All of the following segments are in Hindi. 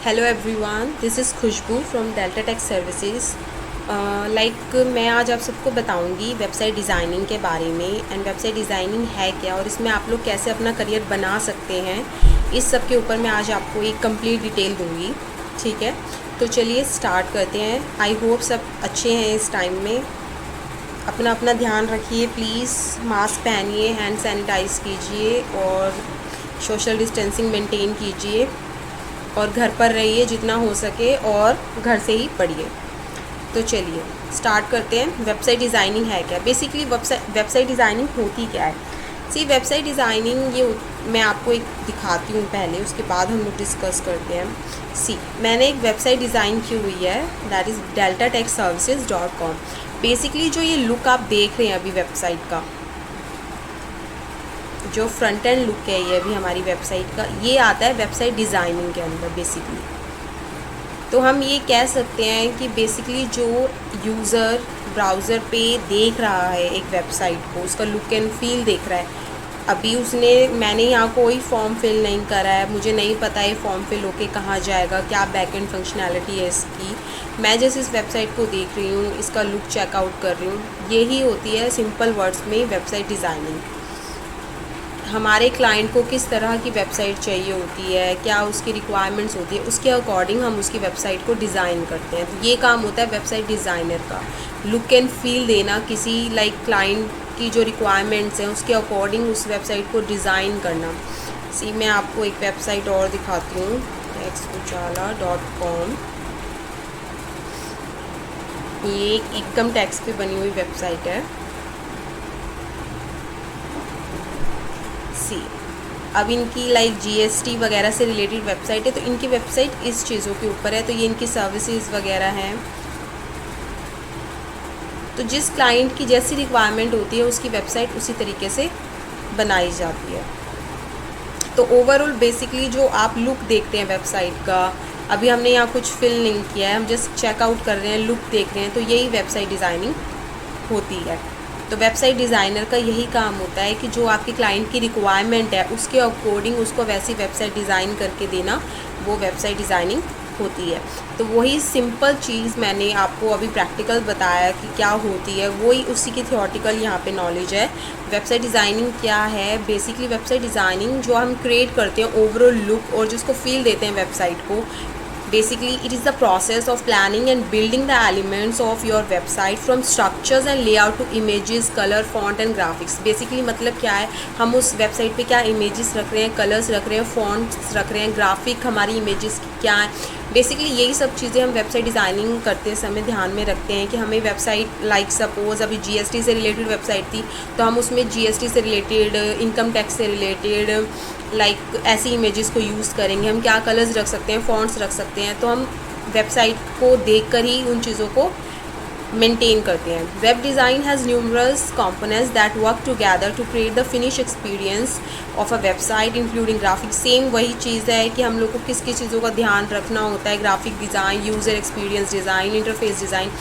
Hello everyone, this is Khushboo from Delta Tech Services. मैं आज आप सबको बताऊंगी वेबसाइट डिज़ाइनिंग के बारे में एंड वेबसाइट डिज़ाइनिंग है क्या और इसमें आप लोग कैसे अपना करियर बना सकते हैं। इस सब के ऊपर मैं आज आपको एक कंप्लीट डिटेल दूंगी। ठीक है, तो चलिए स्टार्ट करते हैं। आई होप सब अच्छे हैं इस टाइम में। अपना अपना ध्यान रखिए प्लीज़, मास्क पहनिए, हैंड सैनिटाइज कीजिए और सोशल डिस्टेंसिंग मेंटेन कीजिए और घर पर रहिए जितना हो सके और घर से ही पढ़िए। तो चलिए स्टार्ट करते हैं। वेबसाइट डिज़ाइनिंग है क्या? बेसिकली वेबसाइट डिज़ाइनिंग होती क्या है? वेबसाइट डिज़ाइनिंग ये मैं आपको एक दिखाती हूँ पहले, उसके बाद हम लोग डिस्कस करते हैं। मैंने एक वेबसाइट डिज़ाइन की हुई है, दैट इज़ deltatechservices.com। बेसिकली जो ये लुक आप देख रहे हैं अभी वेबसाइट का, जो फ्रंट एंड लुक है ये अभी हमारी वेबसाइट का, ये आता है वेबसाइट डिज़ाइनिंग के अंदर बेसिकली। तो हम ये कह सकते हैं कि बेसिकली जो यूज़र ब्राउज़र पे देख रहा है एक वेबसाइट को, उसका लुक एंड फील देख रहा है। अभी मैंने यहाँ कोई फॉर्म फिल नहीं करा है, मुझे नहीं पता है फॉर्म फिल होके कहाँ जाएगा, क्या बैक एंड फंक्शनैलिटी है इसकी। मैं जैसे इस वेबसाइट को देख रही हूँ, इसका लुक चेकआउट कर रही हूँ, यही होती है सिंपल वर्ड्स में वेबसाइट डिज़ाइनिंग। हमारे क्लाइंट को किस तरह की वेबसाइट चाहिए होती है, क्या उसकी रिक्वायरमेंट्स होती है, उसके अकॉर्डिंग हम उसकी वेबसाइट को डिज़ाइन करते हैं। तो ये काम होता है वेबसाइट डिज़ाइनर का, लुक एंड फील देना किसी क्लाइंट की जो रिक्वायरमेंट्स हैं उसके अकॉर्डिंग उस वेबसाइट को डिज़ाइन करना। मैं आपको एक वेबसाइट और दिखाती हूँ, xujala.com। ये एक इनकम टैक्स पे बनी हुई वेबसाइट है। अब इनकी जीएसटी वगैरह से रिलेटेड वेबसाइट है, तो इनकी वेबसाइट इस चीज़ों के ऊपर है। तो ये इनकी सर्विसेज वगैरह हैं। तो जिस क्लाइंट की जैसी रिक्वायरमेंट होती है उसकी वेबसाइट उसी तरीके से बनाई जाती है। तो ओवरऑल बेसिकली जो आप लुक देखते हैं वेबसाइट का, अभी हमने यहाँ कुछ फिल नहीं किया है, हम जस्ट चेकआउट कर रहे हैं, लुक देख रहे हैं, तो यही वेबसाइट डिज़ाइनिंग होती है। तो वेबसाइट डिज़ाइनर का यही काम होता है कि जो आपके क्लाइंट की रिक्वायरमेंट है उसके अकॉर्डिंग उसको वैसी वेबसाइट डिज़ाइन करके देना, वो वेबसाइट डिज़ाइनिंग होती है। तो वही सिंपल चीज़ मैंने आपको अभी प्रैक्टिकल बताया कि क्या होती है, वही उसी की थियोरटिकल यहाँ पे नॉलेज है। वेबसाइट डिज़ाइनिंग क्या है? बेसिकली वेबसाइट डिज़ाइनिंग जो हम क्रिएट करते हैं ओवरऑल लुक और जिसको फील देते हैं वेबसाइट को, basically it is the process of planning and building the elements of your website from structures and layout to images, color, font and graphics। basically मतलब क्या है, हम उस वेबसाइट पे क्या इमेजेस रख रहे हैं, कलर्स रख रहे हैं, फॉन्ट्स रख रहे हैं, ग्राफिक हमारी इमेजेस क्या है। बेसिकली यही सब चीज़ें हम वेबसाइट डिज़ाइनिंग करते समय ध्यान में रखते हैं कि हमें वेबसाइट सपोज़ अभी जीएसटी से रिलेटेड वेबसाइट थी तो हम उसमें जीएसटी से रिलेटेड, इनकम टैक्स से रिलेटेड ऐसी इमेजेस को यूज़ करेंगे। हम क्या कलर्स रख सकते हैं, फॉन्ट्स रख सकते हैं, तो हम वेबसाइट को देखकर ही उन चीज़ों को मेंटेन करते हैं। Web design has numerous components that work together to create the finish experience of a website including graphics. Same वही चीज़ है कि हम लोग को किस किस चीज़ों का ध्यान रखना होता है, graphic design, user experience design, interface design,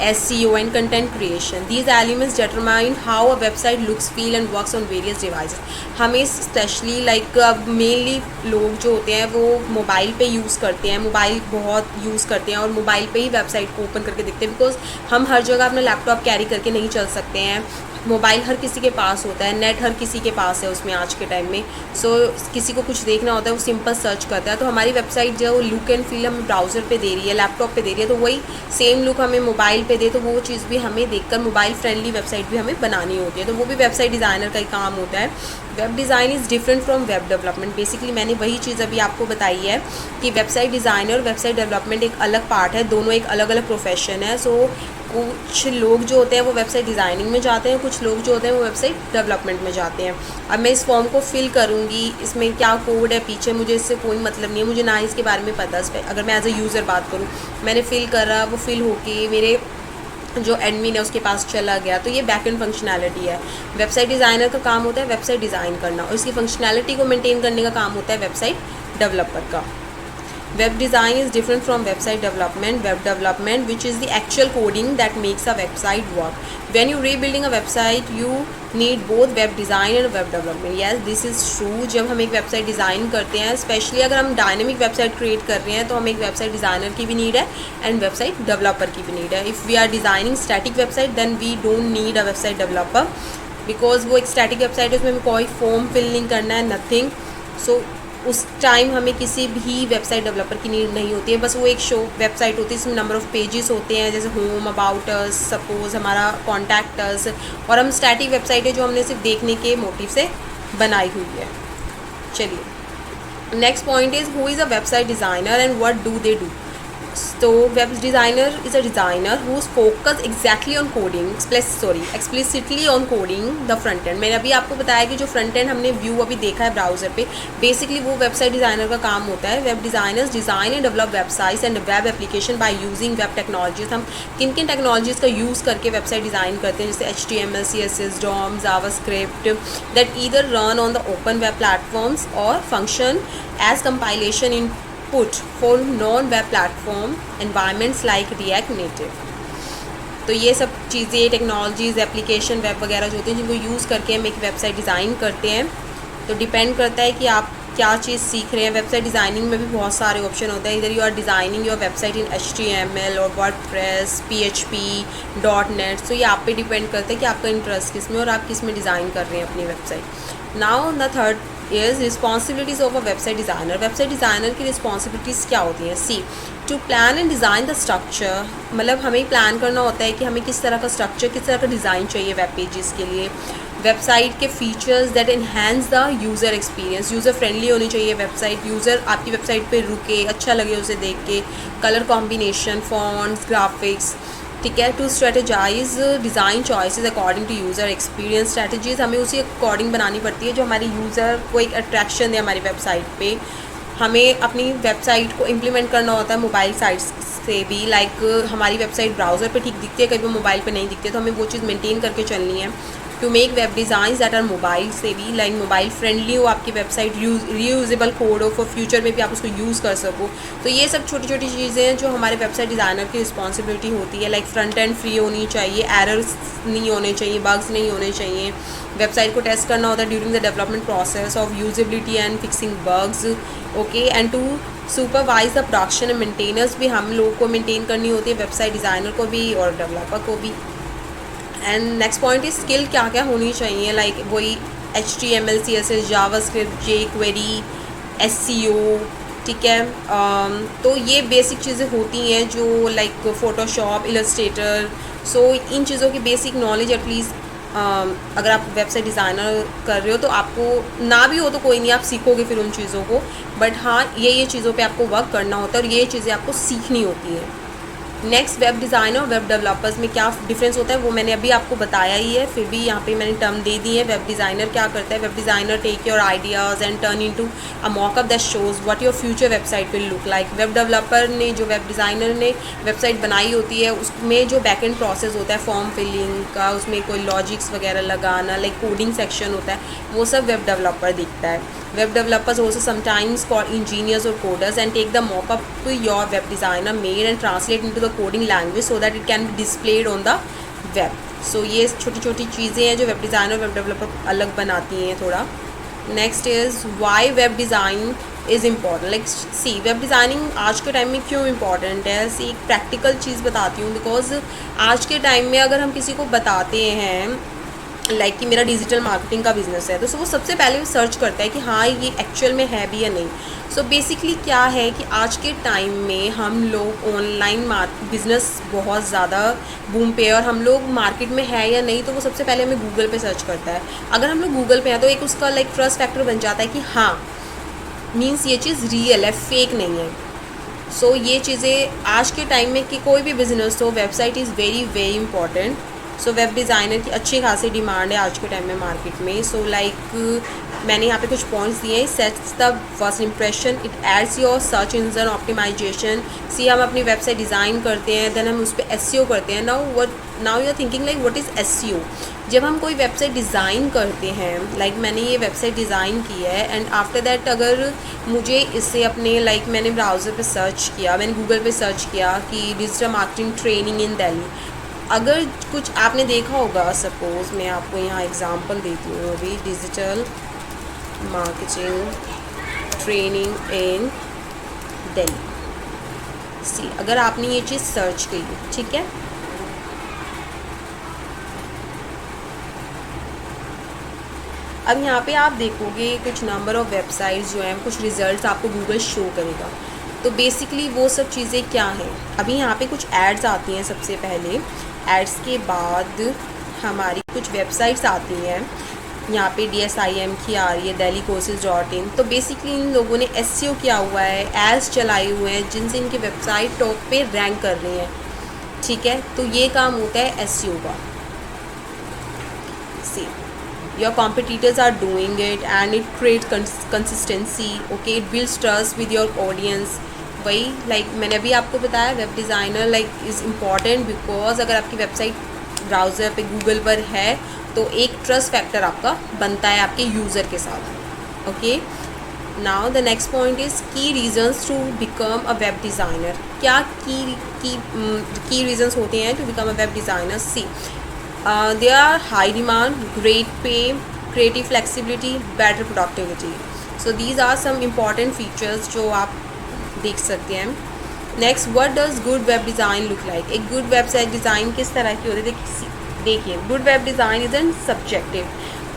SEO and content creation. These elements determine how a website looks, feel and works on various devices. हमें स्पेशली अब मेनली लोग जो होते हैं वो मोबाइल पे यूज़ करते हैं, मोबाइल बहुत यूज़ करते हैं और मोबाइल पे ही वेबसाइट को ओपन करके देखते हैं, बिकॉज हम हर जगह अपना लैपटॉप कैरी करके नहीं चल सकते हैं। मोबाइल हर किसी के पास होता है, नेट हर किसी के पास है उसमें आज के टाइम में। किसी को कुछ देखना होता है वो सिंपल सर्च करता है। तो हमारी वेबसाइट जो लुक एंड फील हमें ब्राउज़र पे दे रही है, लैपटॉप पे दे रही है, तो वही सेम लुक हमें मोबाइल पे दे, तो वो चीज़ भी हमें देखकर मोबाइल फ्रेंडली वेबसाइट भी हमें बनानी होती है। तो वो भी वेबसाइट डिज़ाइनर का ही काम होता है। Web design is different from web development. Basically मैंने वही चीज़ अभी आपको बताई है कि वेबसाइट डिज़ाइनर और वेबसाइट डेवलपमेंट एक अलग पार्ट है, दोनों एक अलग अलग प्रोफेशन है। कुछ लोग जो होते हैं वो वेबसाइट डिज़ाइनिंग में जाते हैं, कुछ लोग जो होते हैं वो वेबसाइट डेवलपमेंट में जाते हैं। अब मैं इस फॉर्म को फिल करूँगी, इसमें क्या कोड है पीछे मुझे इससे कोई मतलब नहीं है, मुझे ना इसके बारे में पता है। अगर मैं एज अ यूज़र बात करूँ, मैंने फ़िल करा, वो फिल होके मेरे जो एडमिन है उसके पास चला गया, तो ये बैक एंड फंक्शनैलिटी है। वेबसाइट डिज़ाइनर का काम होता है वेबसाइट डिज़ाइन करना और इसकी फंक्शनैलिटी को मेंटेन करने का काम होता है वेबसाइट डेवलपर का। Web design is different from website development. Web development, which is the actual coding that makes a website work. When you're rebuilding a website, you need both web design and web development. Yes this is true. जब हम एक वेबसाइट डिज़ाइन करते हैं, स्पेशली अगर हम डायनेमिक वेबसाइट क्रिएट कर रहे हैं, तो हमें एक वेबसाइट डिज़ाइनर की भी नीड है एंड वेबसाइट डेवलपर की भी नीड है। If we are designing static website then we don't need a website developer, because वो एक स्टैटिक वेबसाइट है, उसमें हमें कोई फॉर्म फिल नहीं करना है, नथिंग। सो उस टाइम हमें किसी भी वेबसाइट डेवलपर की नीड नहीं होती है। बस वो एक शो वेबसाइट होती है, इसमें नंबर ऑफ़ पेजेस होते हैं, जैसे होम, अबाउट अस, सपोज हमारा कॉन्टैक्ट अस, और हम स्टैटिक वेबसाइट है जो हमने सिर्फ देखने के मोटिव से बनाई हुई है। चलिए next point is who is a website designer and what do they do. तो web designer is a designer who is focus exactly on coding, explicitly on coding the front end. मैंने अभी आपको बताया कि जो फ्रंट एंड हमने व्यू अभी देखा है ब्राउज़र पे, बेसिकली वो वेबसाइट डिज़ाइनर का काम होता है। Web designers design and develop websites and web application by using web technologies. हम किन किन टेक्नोलॉजीज़ का यूज़ करके वेबसाइट डिज़ाइन करते हैं, जैसे HTML, CSS, DOM, JavaScript, that either run on the open web platforms और function as compilation in put for non-web platform environments like React Native। तो ये सब चीज़ें, टेक्नोलॉजीज़, एप्लीकेशन, वेब वगैरह जो होती हैं, जिनको यूज़ करके हम एक वेबसाइट डिज़ाइन करते हैं। तो डिपेंड करता है कि आप क्या चीज़ सीख रहे हैं। वेबसाइट डिज़ाइनिंग में भी बहुत सारे ऑप्शन होते हैं। इधर you are designing your website in HTML और वर्डप्रेस, PHP, .NET। तो ये आप पे डिपेंड करता है कि आपका इंटरेस्ट किस में और आप किस में डिज़ाइन कर रहे हैं अपनी website. Now the third is responsibilities of a website designer. Website designer की रिस्पॉन्सिबिलिटीज़ क्या होती हैं? See to plan and design the structure, मतलब हमें प्लान करना होता है कि हमें किस तरह का स्ट्रक्चर, किस तरह का डिज़ाइन चाहिए वेब पेजेस के लिए। वेबसाइट के features that enhance the user experience, user friendly होनी चाहिए वेबसाइट, यूज़र आपकी वेबसाइट पे रुके, अच्छा लगे उसे देख के। कलर कॉम्बिनेशन, फॉन्ट्स, ग्राफिक्स, ठीक है। To strategize design choices according to user experience. Strategies हमें उसी अकॉर्डिंग बनानी पड़ती है जो हमारे यूज़र को एक अट्रैक्शन दे हमारी वेबसाइट पे। हमें अपनी वेबसाइट को इम्प्लीमेंट करना होता है मोबाइल साइट्स से भी। लाइक हमारी वेबसाइट ब्राउज़र पे ठीक दिखती है, कभी मोबाइल पे नहीं दिखती है, तो हमें वो चीज़ मेंटेन करके चलनी है। To make web design that are mobile से भी, लाइक मोबाइल फ्रेंडली हो आपकी वेबसाइट, रीयूजेबल कोड हो, फॉर फ्यूचर में भी आप उसको यूज़ कर सको। तो ये सब छोटी छोटी चीज़ें हैं जो हमारे वेबसाइट डिज़ाइनर की रिस्पॉन्सिबिलिटी होती है। लाइक फ्रंट एंड फ्री होनी चाहिए, एरर्स नहीं होने चाहिए, बग्स नहीं होने चाहिए। वेबसाइट को टेस्ट करना होता है during the development process of usability and fixing bugs, okay. And to supervise the production and maintenance भी हम लोगों को मेंटेन करनी होती है, वेबसाइट डिज़ाइनर को भी और डेवलपर को भी। And next point is skill क्या क्या होनी चाहिए, लाइक वही HTML, CSS, JavaScript, jQuery, SEO, ठीक है। तो ये बेसिक चीज़ें होती हैं जो लाइक फोटोशॉप, इलस्ट्रेटर। सो इन चीज़ों की बेसिक नॉलेज एटलीस्ट अगर आप वेबसाइट डिज़ाइनर कर रहे हो तो आपको ना भी हो तो कोई नहीं, आप सीखोगे फिर उन चीज़ों को। बट हाँ, ये चीज़ों पे आपको वर्क करना होता है और ये चीज़ें आपको सीखनी होती है। नेक्स्ट, वेब डिज़ाइनर और वेब डेवलपर्स में क्या डिफरेंस होता है वो मैंने अभी आपको बताया ही है, फिर भी यहाँ पे मैंने टर्म दे दी है। वेब डिज़ाइनर क्या करता है? Web designer take your ideas and turn into a mockup that shows what your future website will look like. Web developer ने, जो वेब डिज़ाइनर ने वेबसाइट बनाई होती है, उसमें जो बैक एंड प्रोसेस होता है फॉर्म फिलिंग का, उसमें कोई लॉजिक्स वगैरह लगाना, लाइक कोडिंग सेक्शन होता है, वो सब वेब डेवलपर देखता है। Web developers also sometimes called engineers or coders and take the mock-up your web designer made and translate into the coding language so that it can be displayed on the web. So ये छोटी छोटी चीज़ें हैं जो वेब डिज़ाइनर और वेब डेवलपर अलग बनाती हैं थोड़ा। Next is why web design is important. Like see, web designing आज के टाइम में क्यों इम्पॉर्टेंट है? सी, एक प्रैक्टिकल चीज़ बताती हूँ। बिकॉज आज के टाइम में अगर हम किसी को बताते हैं लाइक कि मेरा डिजिटल मार्केटिंग का बिज़नेस है, तो वो सबसे पहले सर्च करता है कि हाँ ये एक्चुअल में है भी या नहीं। सो बेसिकली क्या है कि आज के टाइम में हम लोग ऑनलाइन बिज़नेस बहुत ज़्यादा बूम पे है और हम लोग मार्केट में है या नहीं, तो वो सबसे पहले हमें गूगल पे सर्च करता है। अगर हम लोग गूगल पे हैं तो एक उसका लाइक ट्रस्ट फैक्टर बन जाता है कि हाँ मीन्स ये चीज़ रियल है, फेक नहीं है। सो ये चीज़ें आज के टाइम में कि कोई भी बिज़नेस हो, website is very very important. So web designer की अच्छी खासी डिमांड है आज के टाइम में मार्केट में। सो लाइक मैंने यहाँ पे कुछ पॉइंट्स दिए हैं। Sets the first impression, it aids your search engine optimisation. See, हम अपनी वेबसाइट डिज़ाइन करते हैं, देन हम उस पर SEO करते हैं। Now you are thinking like what is SEO। जब हम कोई वेबसाइट डिज़ाइन करते हैं, लाइक मैंने ये वेबसाइट डिज़ाइन की है एंड आफ्टर दैट अगर मुझे इससे अपने लाइक मैंने ब्राउज़र पे सर्च किया, मैंने गूगल पे सर्च किया कि digital marketing training in Delhi, अगर कुछ आपने देखा होगा, सपोज़ मैं आपको यहाँ एग्जांपल देती हूँ अभी, digital marketing training in Delhi. See, अगर आपने ये चीज़ सर्च की, ठीक है, अब यहाँ पे आप देखोगे कुछ नंबर ऑफ़ वेबसाइट्स जो हैं, कुछ रिजल्ट्स आपको गूगल शो करेगा। तो बेसिकली वो सब चीज़ें क्या हैं, अभी यहाँ पे कुछ एड्स आती हैं सबसे पहले, एड्स के बाद हमारी कुछ वेबसाइट्स आती हैं, यहाँ पे DSIM की आ रही है, delhicourses.in। तो बेसिकली इन लोगों ने SEO किया हुआ है, एड्स चलाए हुए हैं जिनसे इनकी वेबसाइट टॉप पे रैंक कर रही हैं, ठीक है। तो ये काम होता है SEO का। सी, your competitors are doing it and it creates consistency, okay, it builds trust with your audience। वही मैंने अभी आपको बताया, web designer is important because अगर आपकी वेबसाइट ब्राउज़र पे गूगल पर है तो एक ट्रस्ट फैक्टर आपका बनता है आपके यूज़र के साथ, okay. Now the next point is key reasons to become a web designer. क्या की रीजंस होते हैं to become a web designer? See, there are high demand, great pay, creative flexibility, better productivity. So these are some important features जो आप देख सकते हैं। Next, what does good web design look like? एक गुड वेबसाइट डिज़ाइन किस तरह की होती है? देखिए, good web design is an subjective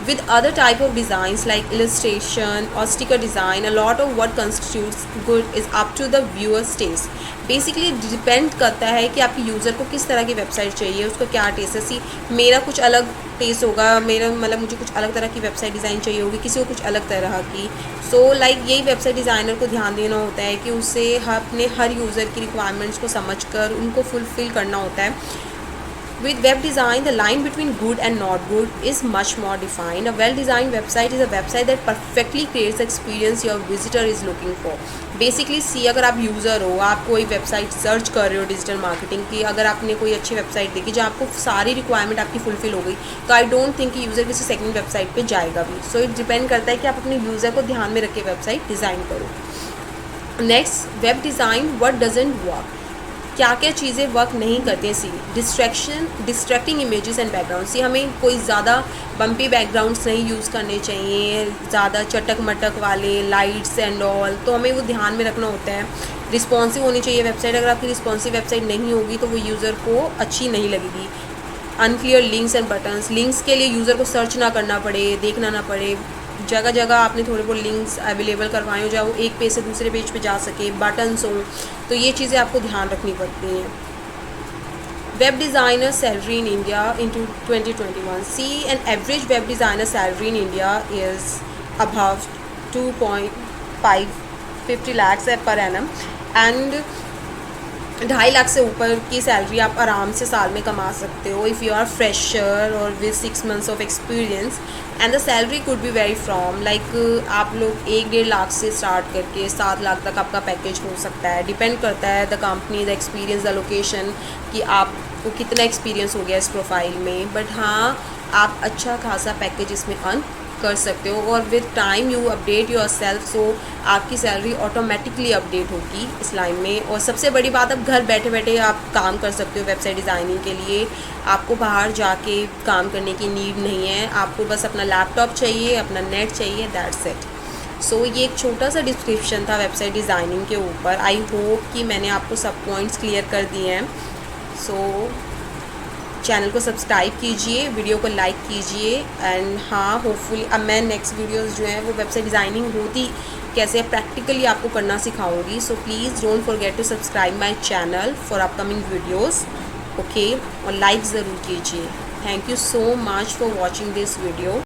with other type of designs like illustration or sticker design. A lot of what constitutes good is up to the viewer's taste. Basically depend करता है कि आपके यूज़र को किस तरह की वेबसाइट चाहिए, उसको क्या टेस्ट है। सी, मेरा कुछ अलग टेस्ट होगा, मेरा मुझे कुछ अलग तरह की वेबसाइट डिज़ाइन चाहिए होगी, किसी को कुछ अलग तरह की। सो यही वेबसाइट डिज़ाइनर को ध्यान देना होता है कि उसे अपने हर यूज़र की रिक्वायरमेंट्स को समझकर उनको फुलफ़िल करना होता है। With web design, the line between good and not good is much more defined. A well-designed website is a website that perfectly creates the experience your visitor is looking for. Basically, सी, अगर आप यूज़र हो, आप कोई वेबसाइट सर्च कर रहे हो डिजिटल मार्केटिंग की, अगर आपने कोई अच्छी वेबसाइट देखी जहाँ आपको सारी रिक्वायरमेंट आपकी फुलफिल हो गई, तो आई डोंट थिंक कि यूज़र किसी सेकंड वेबसाइट पे जाएगा भी। सो इट डिपेंड करता है कि आप अपने यूज़र को ध्यान में रख के वेबसाइट डिज़ाइन करो। Next, web design what doesn't work. क्या क्या चीज़ें वर्क नहीं करती हैं? सी, डिस्ट्रैक्टिंग इमेजेस एंड बैकग्राउंड। सी, हमें कोई ज़्यादा बम्पी बैकग्राउंड्स नहीं यूज़ करने चाहिए, ज़्यादा चटक मटक वाले लाइट्स एंड ऑल, तो हमें वो ध्यान में रखना होता है। रिस्पॉन्सिव होनी चाहिए वेबसाइट, अगर आपकी रिस्पॉन्सिव वेबसाइट नहीं होगी तो वो यूज़र को अच्छी नहीं लगेगी। Unclear links and buttons, links के लिए यूज़र को सर्च ना करना पड़े, देखना ना पड़े, जगह जगह आपने थोड़े बहुत लिंक्स अवेलेबल करवाए हो, जहाँ वो एक पेज से दूसरे पेज पे जा सके, बटन्स हों, तो ये चीज़ें आपको ध्यान रखनी पड़ती हैं। Web designer salary in India in 2021। See, an average web designer salary in India is above 2.50 lakhs per annum, and 2.5 lakh से ऊपर की सैलरी आप आराम से साल में कमा सकते हो इफ़ यू आर फ्रेशर और with 6 months of experience. And the salary could be very from आप लोग 1-1.5 लाख से स्टार्ट करके 7 लाख तक आपका पैकेज हो सकता है। डिपेंड करता है the company, the experience, the location, कि आपको कितना एक्सपीरियंस हो गया इस प्रोफाइल में। बट हाँ, आप अच्छा खासा पैकेज इसमें अर्न कर सकते हो, और with time you update yourself, so आपकी सैलरी ऑटोमेटिकली अपडेट होगी इस लाइन में। और सबसे बड़ी बात, अब घर बैठे बैठे आप काम कर सकते हो वेबसाइट डिज़ाइनिंग के लिए, आपको बाहर जाके काम करने की नीड नहीं है, आपको बस अपना लैपटॉप चाहिए, अपना नेट चाहिए, दैट्स इट। सो ये एक छोटा सा डिस्क्रिप्शन था वेबसाइट डिज़ाइनिंग के ऊपर। आई होप कि मैंने आपको सब पॉइंट्स क्लियर कर दिए हैं। सो चैनल को सब्सक्राइब कीजिए, वीडियो को लाइक कीजिए, एंड हाँ, होपफुली अब मैं नेक्स्ट वीडियोस जो हैं वो वेबसाइट डिज़ाइनिंग होती कैसे प्रैक्टिकली आपको करना सिखाऊंगी। So please don't forget to subscribe my channel for upcoming videos, okay, और लाइक ज़रूर कीजिए। Thank you so much for watching this video.